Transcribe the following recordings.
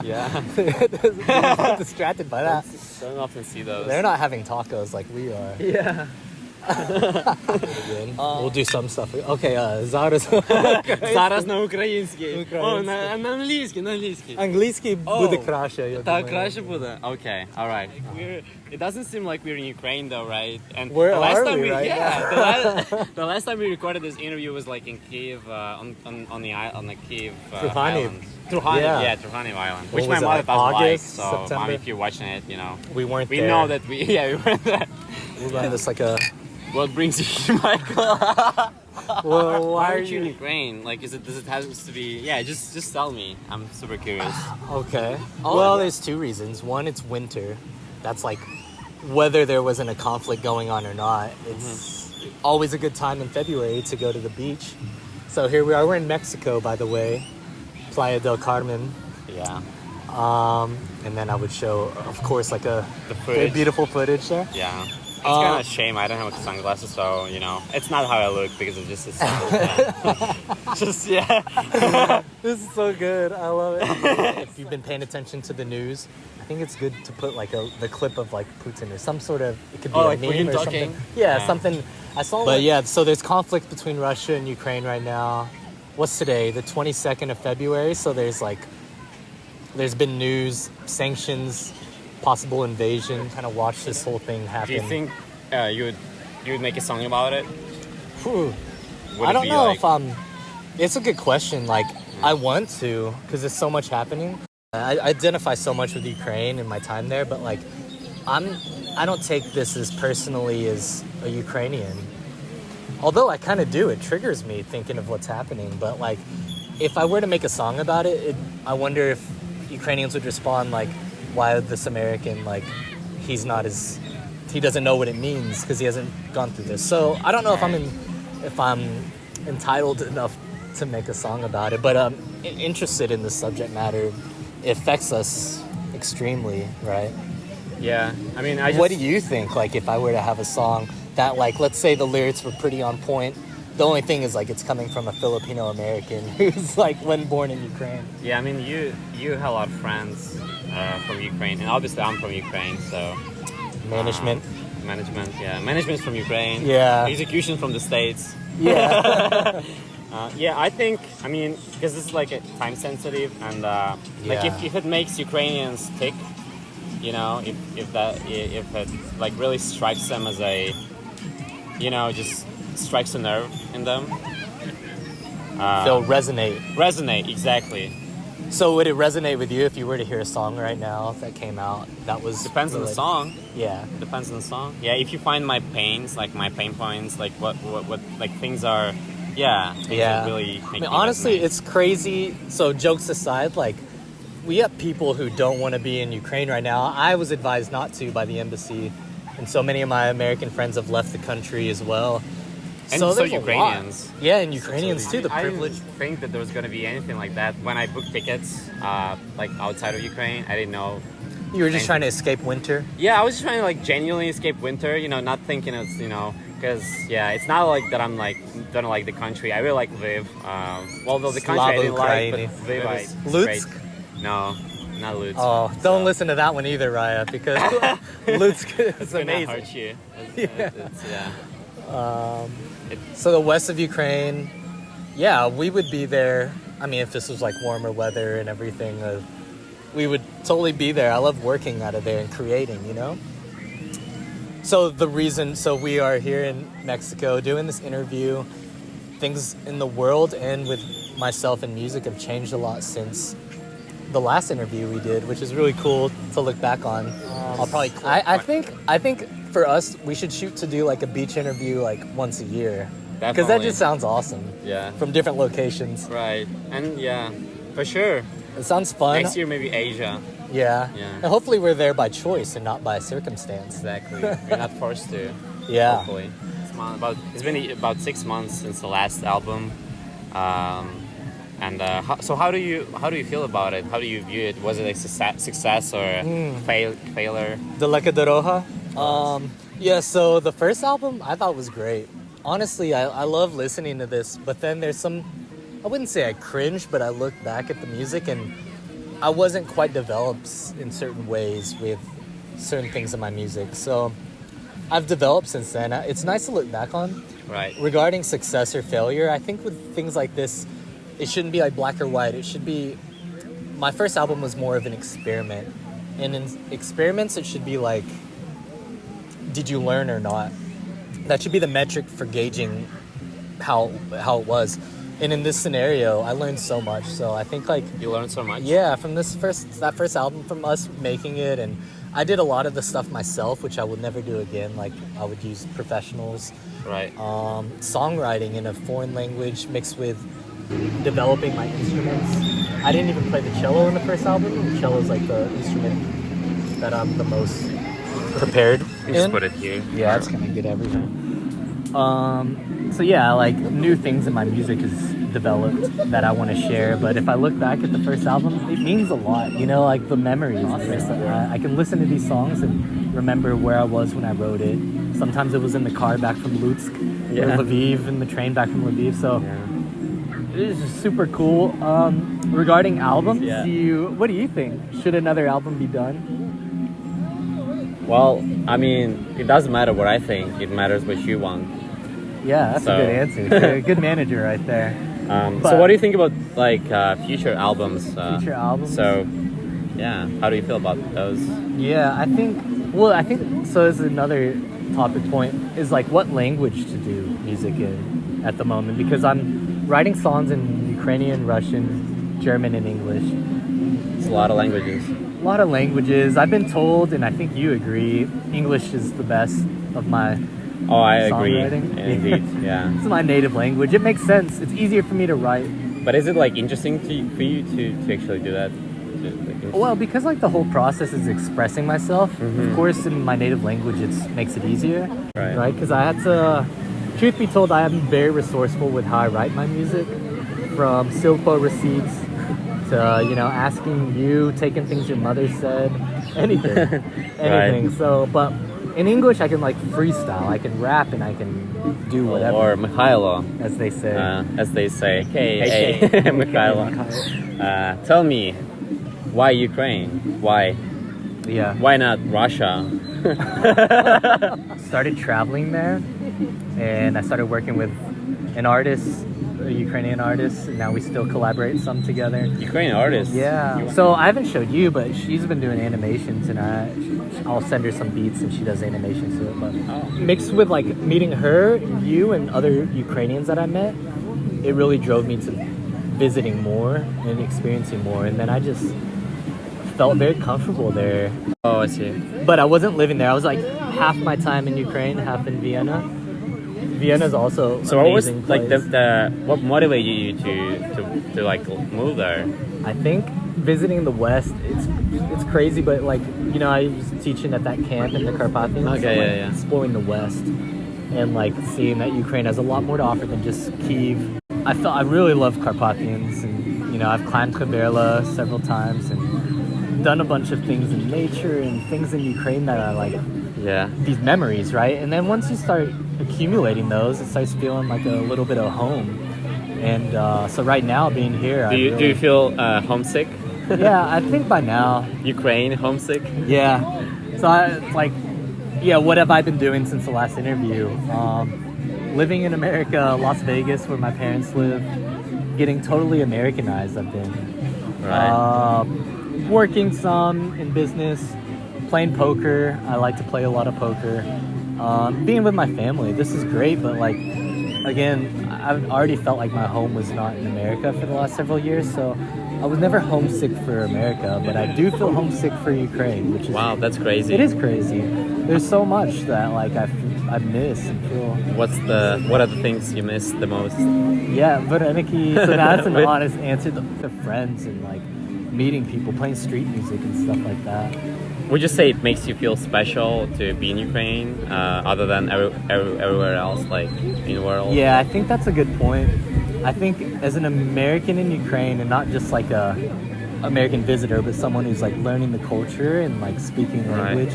Yeah. They're distracted by that. Don't often see those. They're not having tacos like we are. Yeah. We'll do some stuff. Okay, зараз. Зараз на українській. О, на англійській. Англійський буде краще, я думаю. Так, краще буде? Okay, alright. It doesn't seem like we're in Ukraine though, right? And Where the last are time we, right? Yeah, the last time we recorded this interview was like in Kiev, on the Kiev Trukhanov. island. Trukhanov, Yeah. Trukhanov Island. What Which was my it, mother like doesn't like, August, so September? Mom, if you're watching it, you know. We weren't We there. know that we weren't there. We'll run this like a... What brings you here, Michael? Well, Why aren't you in Ukraine? Like, does it have to be? Yeah, just tell me. I'm super curious. Okay. Well, there's two reasons. One, it's winter. That's like whether there wasn't a conflict going on or not. It's always a good time in February to go to the beach. So here we are. We're in Mexico, by the way. Playa del Carmen. Yeah. And then I would show, of course, like The very footage. beautiful footage there. Yeah. It's kind of a shame I don't have sunglasses, so, you know, it's not how I look because of just the sun. Just, yeah. This is so good. I love it. If you've been paying attention to the news, I think it's good to put like the clip of like Putin or some sort of, it could be a like meme Putin or talking? something. Yeah, something. I saw. But yeah, so there's conflict between Russia and Ukraine right now. What's today? The 22nd of February. So there's been news, sanctions, possible invasion. Kind of watch this whole thing happen. Do you think you would make a song about it? Whew. Would I it don't be know like- if it's a good question. Like, I want to, because there's so much happening. I identify so much with Ukraine in my time there, but like, I don't take this as personally as a Ukrainian. Although I kind of do. It triggers me thinking of what's happening. But like, if I were to make a song about it, I wonder if Ukrainians would respond like, why this American, like, he doesn't know what it means because he hasn't gone through this. So I don't know if I'm entitled enough to make a song about it, but I'm interested in the subject matter. It affects us extremely, right? Yeah. I mean, What do you think? Like, if I were to have a song that, like, let's say the lyrics were pretty on point. The only thing is, like, it's coming from a Filipino American who's like born in Ukraine. Yeah, I mean, you have a lot of friends from Ukraine, and obviously I'm from Ukraine, so Management. Management's from Ukraine. Yeah. Execution from the States. Yeah. Yeah, I think, I mean, because this is like a time sensitive, and like if it makes Ukrainians tick, you know, if it like really strikes them as a, you know, just strikes a nerve in them, They'll resonate. Resonate, exactly. So would it resonate with you if you were to hear a song right now that came out that was Depends on the song. Yeah. Depends on the song. Yeah, if you find my pains, like my pain points, like what like things are, things that really make I mean, me honestly, resonate. it's crazy. So jokes aside, like, we have people who don't want to be in Ukraine right now. I was advised not to by the embassy, and so many of my American friends have left the country as well. And so so there's a Ukrainians. lot. Yeah, and Ukrainians too. The I privilege. didn't think that there was going to be anything like that when I booked tickets, like outside of Ukraine. I didn't know. You were just trying to escape winter. Yeah, I was just trying to like genuinely escape winter. You know, not thinking it's, you know, because it's not like that. I'm like don't like the country. I really like Lviv. Well, the country I didn't like, but Lviv, it's Lutsk? great. No, not Lutsk. Oh, don't listen to that one either, Raya, because Lutsk is It's gonna amazing. hurt you. So the west of Ukraine, we would be there. I mean, if this was like warmer weather and everything, we would totally be there. I love working out of there and creating, you know? So we are here in Mexico doing this interview. Things in the world and with myself and music have changed a lot since the last interview we did, which is really cool to look back on. I think for us, we should shoot to do like a beach interview like once a year. Because that just sounds awesome. Yeah. From different locations. Right. And for sure. It sounds fun. Next year, maybe Asia. Yeah. And hopefully we're there by choice and not by circumstance. Exactly. We're not forced to. Yeah. Hopefully. It's been about 6 months since the last album. So how do you feel about it? How do you view it? Was it a success or a failure? Daleka Doroha? So the first album I thought was great. Honestly, I love listening to this, but then there's some, I wouldn't say I cringe, but I look back at the music and I wasn't quite developed in certain ways with certain things in my music. So I've developed since then. It's nice to look back on. Right. Regarding success or failure, I think with things like this, it shouldn't be like black or white. It should be, my first album was more of an experiment. And in experiments, it should be like, did you learn or not? That should be the metric for gauging how it was. And in this scenario, I learned so much. So I think like... You learned so much? Yeah, from that first album, from us making it. And I did a lot of the stuff myself, which I would never do again. Like I would use professionals. Right. Songwriting in a foreign language mixed with developing my instruments. I didn't even play the cello in the first album. The cello is like the instrument that I'm the most prepared in. Just put it here. Yeah, it's gonna get everything. So yeah, like new things in my music is developed that I want to share. But if I look back at the first album, it means a lot. You know, like the memories. I can listen to these songs and remember where I was when I wrote it. Sometimes it was in the car back from Lutsk or Lviv, in the train back from Lviv. So it is super cool. Regarding albums, what do you think? Should another album be done? Well, I mean, it doesn't matter what I think. It matters what you want. Yeah, that's a good answer. You're a good manager right there. But so what do you think about like future albums? Future albums? So, yeah, how do you feel about those? Yeah, I think so. This is another topic point, is like what language to do music in at the moment, because I'm writing songs in Ukrainian, Russian, German, and English. It's a lot of languages. A lot of languages. I've been told, and I think you agree, English is the best of my Oh, I agree. songwriting. Indeed, yeah. It's my native language. It makes sense. It's easier for me to write. But is it like interesting for you to actually do that? Well, because like the whole process is expressing myself. Of course, in my native language, it makes it easier, right? Because I had to. Truth be told, I am very resourceful with how I write my music, from Silpo receipts to asking you, taking things your mother said, anything. Right. So, but in English, I can like freestyle. I can rap and I can do whatever. Or Mykhailo, as they say. Hey, Mykhailo. Tell me, why Ukraine? Why? Yeah. Why not Russia? Started traveling there, and I started working with an artist, a Ukrainian artist, and now we still collaborate some together. Ukrainian artist? Yeah. So I haven't showed you, but she's been doing animations, and I'll send her some beats, and she does animations to it. But mixed with like meeting her, you, and other Ukrainians that I met, it really drove me to visiting more and experiencing more, and then I just felt very comfortable there. Oh, I see. But I wasn't living there. I was like half my time in Ukraine, half in Vienna. Vienna's also So what was amazing like place. what motivated you to like move there? I think visiting the West, it's crazy, but like I was teaching at that camp in the Carpathians. Okay, so, yeah. exploring the West and like seeing that Ukraine has a lot more to offer than just Kyiv. I really love Carpathians, and I've climbed Khaberla several times and done a bunch of things in nature and things in Ukraine that I like. Yeah. These memories, right? And then once you start accumulating those, it starts feeling like a little bit of home. And so right now, being here, Do you feel homesick? Yeah, I think by now. Ukraine homesick? Yeah. So what have I been doing since the last interview? Living in America, Las Vegas, where my parents live, getting totally Americanized. I've been working some in business, playing poker. I like to play a lot of poker. Being with my family, this is great, but like, again, I've already felt like my home was not in America for the last several years, so I was never homesick for America, but I do feel homesick for Ukraine, which is... Wow, that's crazy. It is crazy. There's so much that like I miss and feel... What are the things you miss the most? Yeah, Vareniki, so that's an honest answer. The friends and like meeting people, playing street music and stuff like that. Would you say it makes you feel special to be in Ukraine, other than everywhere else, like in the world? Yeah, I think that's a good point. I think as an American in Ukraine, and not just like a American visitor, but someone who's like learning the culture and like speaking the language.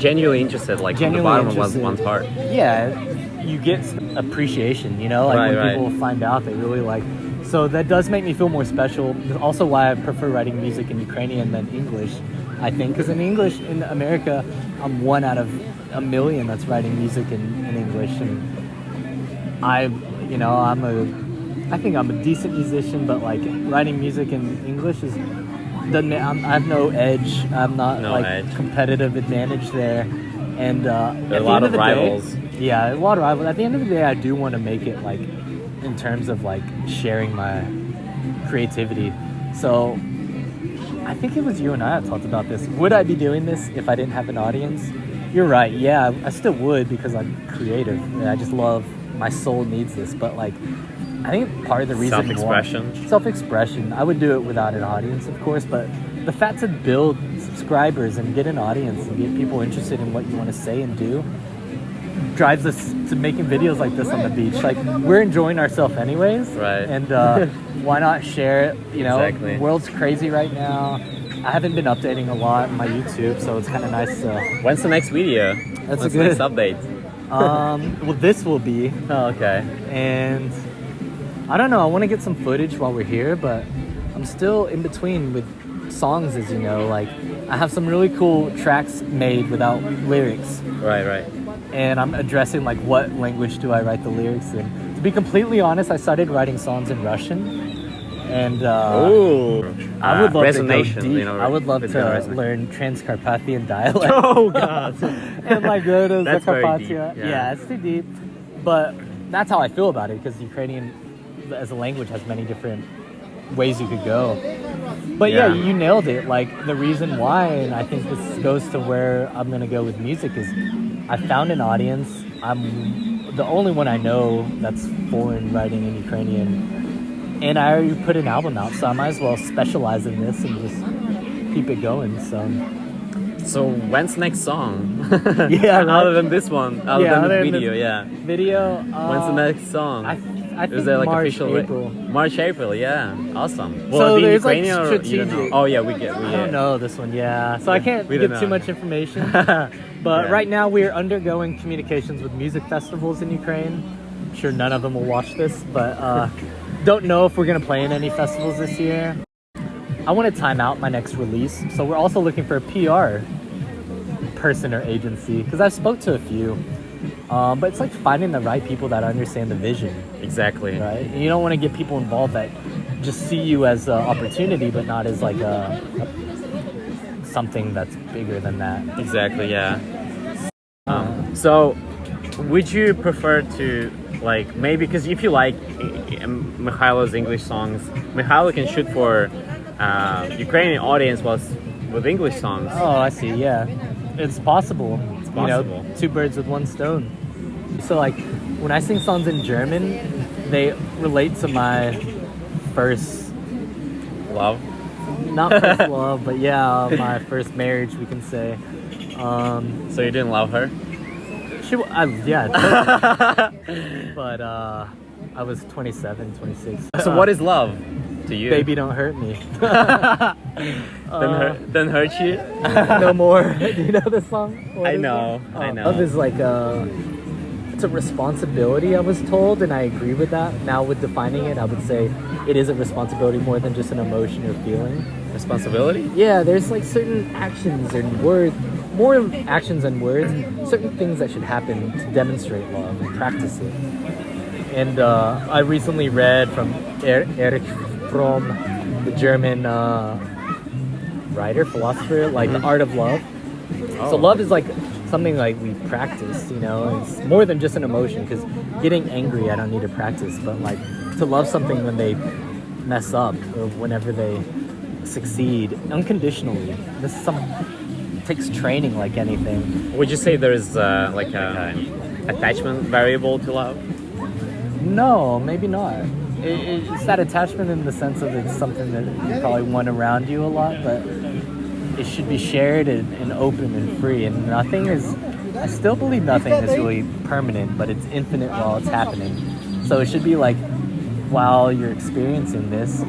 Genuinely interested, like from the bottom of one's heart. Yeah, you get appreciation, like when people find out, they really like So that does make me feel more special. Also why I prefer writing music in Ukrainian than English, I think. Because in English, in America, I'm one out of a million that's writing music in English. And I think I'm a decent musician, but like writing music in English I have no edge. I'm not competitive advantage there. And there are a lot of rivals. Yeah, a lot of rivals. At the end of the day, I do want to make it like in terms of like sharing my creativity. So I think it was you and I that talked about this. Would I be doing this if I didn't have an audience? You're right. Yeah, I still would because I'm creative. And I just love, my soul needs this. But like, I think part of the reason self-expression. I would do it without an audience, of course, but the fact to build subscribers and get an audience and get people interested in what you want to say and do drives us to making videos like this on the beach. Like, we're enjoying ourselves anyways, right? And why not share it? You know, exactly. The world's crazy right now. I haven't been updating a lot on my YouTube, so it's kind of nice to... When's the next video? That's When's the next update? Well, this will be. Oh, okay. And I don't know, I want to get some footage while we're here, but I'm still in between with songs, as you know. Like, I have some really cool tracks made without lyrics. Right. And I'm addressing like what language do I write the lyrics in. To be completely honest, I started writing songs in Russian. And I would love to go deep. You know, I would love to learn Transcarpathian dialect. Oh God! And like go to Zakarpattia. Yeah, it's too deep. But that's how I feel about it, because Ukrainian as a language has many different ways you could go. But yeah, you nailed it. Like, the reason why, and I think this goes to where I'm gonna go with music, is I found an audience. I'm the only one I know that's foreign writing in Ukrainian. And I already put an album out, so I might as well specialize in this and just keep it going. So when's the next song? Yeah, right? Other than this one, other than the video, Video. When's the next song? I think is there like March, official April. March, April, yeah, awesome. Will so it be there's Ukrainian like strategic. Or you don't know? Oh yeah, we get. I don't know this one, yeah. So I can't give too much information. But right now we're undergoing communications with music festivals in Ukraine. I'm sure none of them will watch this, but don't know if we're gonna play in any festivals this year. I want to time out my next release, so we're also looking for a PR person or agency, because I've spoke to a few. But it's like finding the right people that understand the vision. Exactly. Right? And you don't want to get people involved that just see you as an opportunity, but not as like something that's bigger than that. Exactly, yeah. So, would you prefer to, like, maybe, because if you like Mykhailo's English songs, Mykhailo can shoot for Ukrainian audience with English songs. Oh, I see, yeah. It's possible. It's possible. You know, two birds with one stone. So like, when I sing songs in German, they relate to my first love. Not first love, but yeah, my first marriage, we can say. So you didn't love her? Yeah, totally. But I was 27, 26. So what is love to you? Baby, don't hurt me. Then hurt you? No more. Do you know this song? I know. Love is like it's a responsibility, I was told, and I agree with that. Now with defining it, I would say it is a responsibility more than just an emotion or feeling. Responsibility? Yeah, there's like certain actions and words, more actions and words, certain things that should happen to demonstrate love and practice it. And I recently read from Erich Fromm, the German writer, philosopher, like The Art of Love. Oh. So love is like something like we practice, you know. It's more than just an emotion, because getting angry, I don't need to practice, but like to love something when they mess up or whenever they succeed unconditionally. This takes training like anything. Would you say there is like a attachment variable to love? No, maybe not. It's that attachment in the sense of it's something that you probably want around you a lot, but it should be shared and open and free. And I still believe nothing is really permanent, but it's infinite while it's happening. So it should be like, while you're experiencing this,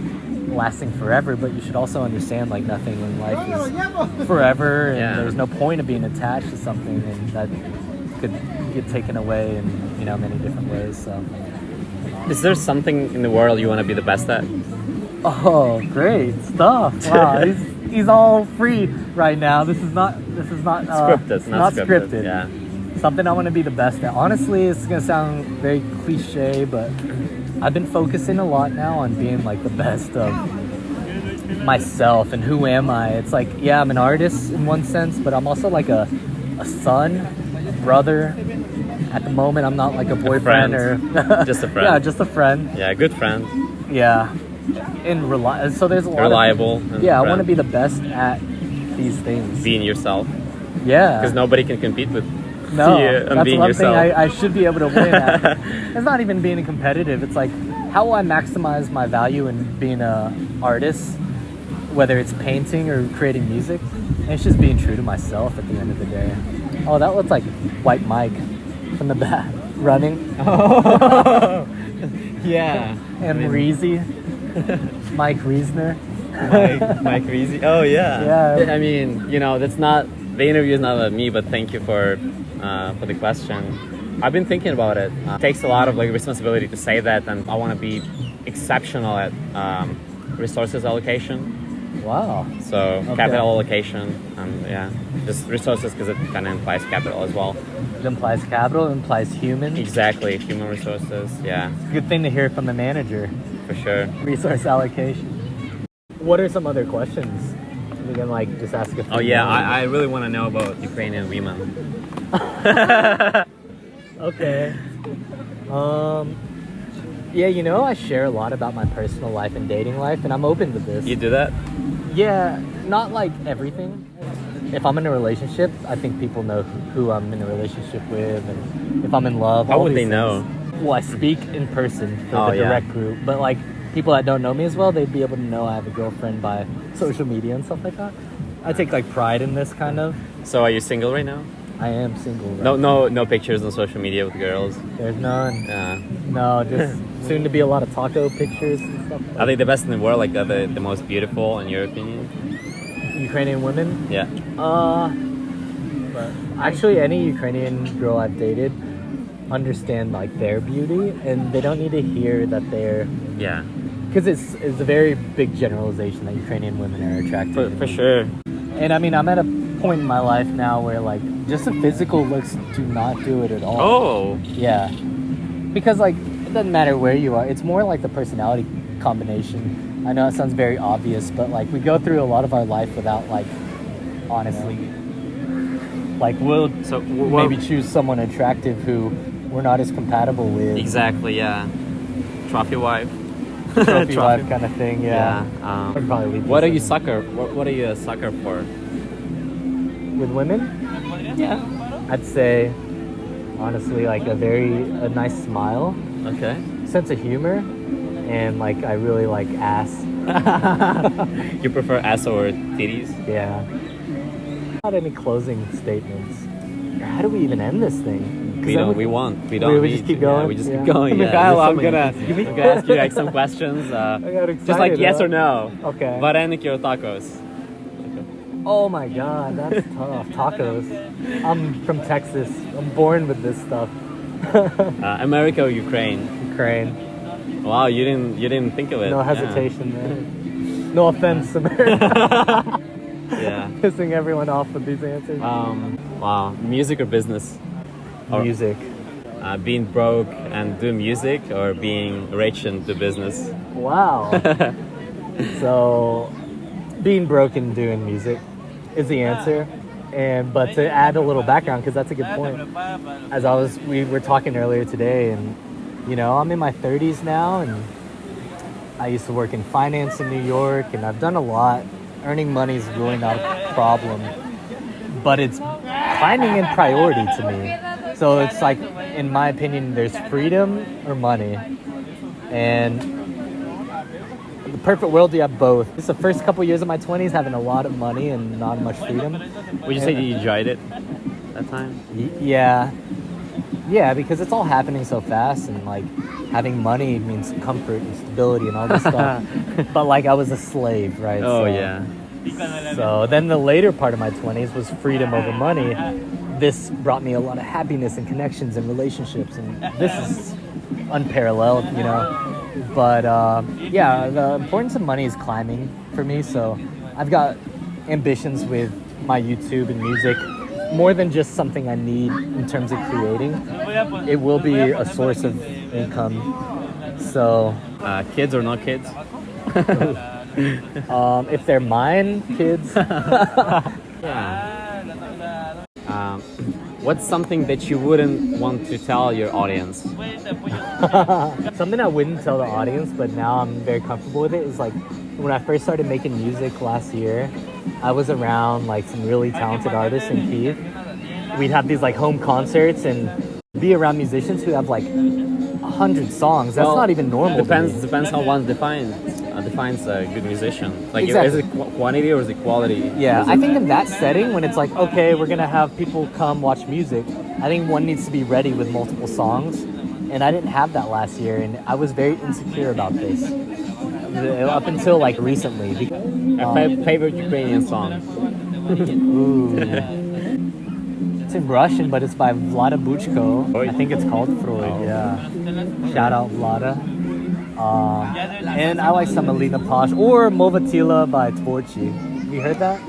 lasting forever, but you should also understand like nothing in life is forever, and there's no point of being attached to something, and that could get taken away in, you know, many different ways. So Is there something in the world you want to be the best at? Oh, great stuff! Wow, he's all free right now. This is not Scripted, not scripted. Yeah. Something I want to be the best at. Honestly, it's gonna sound very cliche, but I've been focusing a lot now on being like the best of myself and who am I. It's like, yeah, I'm an artist in one sense, but I'm also like a son, a brother. At the moment, I'm not like a boyfriend or just a friend. Yeah, just a friend. Yeah, good friend. Yeah, and so there's a lot reliable. Of, yeah, I want to be the best at these things. Being yourself. Yeah, because nobody can compete with. No, that's being one yourself. Thing I should be able to win at. It's not even being competitive. It's like, how will I maximize my value in being an artist, whether it's painting or creating music? And it's just being true to myself at the end of the day. Oh, that looks like White Mike from the back running. Oh, yeah. And Reezy, Mike Reesner. Mike Reezy. Oh yeah. Yeah. I mean, that's not the interview is not about me, but thank you for the question. I've been thinking about it. It takes a lot of responsibility to say that, and I want to be exceptional at resources allocation. Wow. So okay. Capital allocation, and just resources because it kind of implies capital as well. It implies capital, it implies human. Exactly, human resources. Yeah. It's a good thing to hear from the manager. For sure. Resource allocation. What are some other questions? We can just ask a few. Oh yeah, I really want to know about Ukrainian women. Okay. Yeah, I share a lot about my personal life and dating life, and I'm open to this. You do that? Yeah, not like everything. If I'm in a relationship, I think people know who I'm in a relationship with, and if I'm in love. How would they know? Well, I speak in person for the direct group, but people that don't know me as well, they'd be able to know I have a girlfriend by social media and stuff like that. I take pride in this kind of. So are you single right now? I am single. Right No pictures on social media with girls. There's none. No, just soon to be a lot of taco pictures and stuff. Are they the best in the world? The most beautiful in your opinion? Ukrainian women? Yeah. But actually, any Ukrainian girl I've dated understand their beauty, and they don't need to hear that they're. Yeah. Because it's a very big generalization that Ukrainian women are attractive. For sure. And I mean, I'm at a point in my life now where just the physical looks do not do it at all. Oh. Yeah. Because it doesn't matter where you are. It's more the personality combination. I know it sounds very obvious, but we go through a lot of our life without honestly. We'll maybe choose someone attractive who we're not as compatible with. Exactly, yeah. Trophy wife. Trophy wife kind of thing, yeah. I'd probably leave what are you sucker? What are you a sucker for? With women? Yeah. I'd say, honestly, a nice smile. Okay. Sense of humor, and I really like ass. You prefer ass over titties? Yeah. Not any closing statements. How do we even end this thing? We don't. We just keep going. Yeah, we just keep going. Yeah. Mykhailo, I'm gonna ask you some questions. I got excited, just yes or no. Okay. Vareniki or tacos? Oh my god, that's tough. Tacos. I'm from Texas. I'm born with this stuff. America or Ukraine? Ukraine. Wow, you didn't think of it. No hesitation there. No offense, America. Yeah. Pissing everyone off with these answers. Wow. Music or business? Music. Being broke and do music, or being rich and do business? Wow. So, being broke and doing music is the answer. But to add a little background, because that's a good point. We were talking earlier today, and I'm in my 30s now, and I used to work in finance in New York, and I've done a lot. Earning money is really not a problem, but it's climbing in priority to me. So it's in my opinion, there's freedom or money, and the perfect world, you have both. It's the first couple years of my 20s having a lot of money and not much freedom. Would you say you enjoyed it that time? Yeah, because it's all happening so fast, and having money means comfort and stability and all this stuff. But I was a slave, right? Oh, yeah. So then the later part of my 20s was freedom over money. this brought me a lot of happiness and connections and relationships, and this is unparalleled, you know. But yeah, the importance of money is climbing for me. So I've got ambitions with my YouTube and music, more than just something I need in terms of creating. It will be a source of income. So kids or not kids? if they're mine, kids. Yeah. What's something that you wouldn't want to tell your audience? Something I wouldn't tell the audience, but now I'm very comfortable with it, is like when I first started making music last year, I was around like some really talented artists in Kyiv. We'd have these like home concerts and be around musicians who have like 100 songs. That's not even normal. Depends how one defines a good musician. Like, Exactly. is it quantity or is it quality? Yeah, I think in that setting, when it's like, okay, we're gonna have people come watch music, I think one needs to be ready with multiple songs. And I didn't have that last year, and I was very insecure about this up until like recently. Favorite Ukrainian song? Ooh. It's in Russian, but it's by Vlada Buchko. I think it's called Freud. Yeah. Shout out Vlada. And I like some Alina Posh or Movatila by Tvorchi. Have you heard that?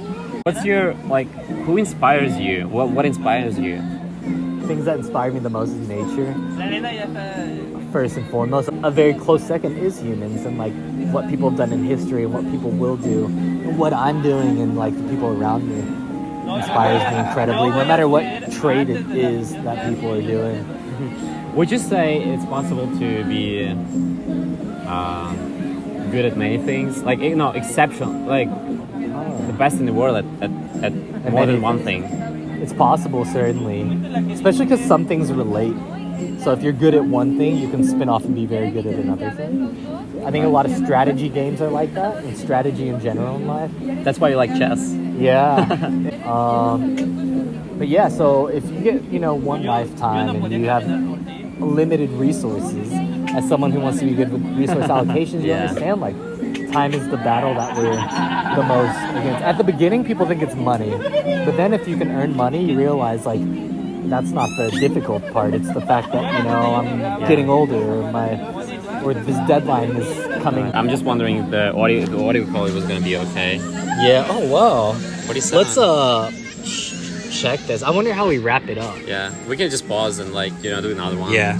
What's your, like, who inspires you? What inspires you? Things that inspire me the most is nature. First and foremost. A very close second is humans, and like what people have done in history and what people will do, and what I'm doing and like the people around me inspires me incredibly, no matter what trade it is that people are doing. Would you say it's possible to be good at many things? Like, exceptional, like the best in the world at more than one thing? It's possible, certainly, especially because some things relate. So if you're good at one thing, you can spin off and be very good at another thing. I think a lot of strategy games are like that, and strategy in general in life. That's why you like chess. Yeah. But yeah, so if you get, one lifetime and you have limited resources, as someone who wants to be good with resource allocations, you understand, like, time is the battle that we're the most against. At the beginning, people think it's money. But then if you can earn money, you realize, like, that's not the difficult part. It's the fact that, I'm getting older, or this deadline is coming. I'm just wondering if the audio quality was going to be okay. Yeah. Oh, wow. What do you say? Let's check this. I wonder how we wrap it up. Yeah, we can just pause and do another one. Yeah.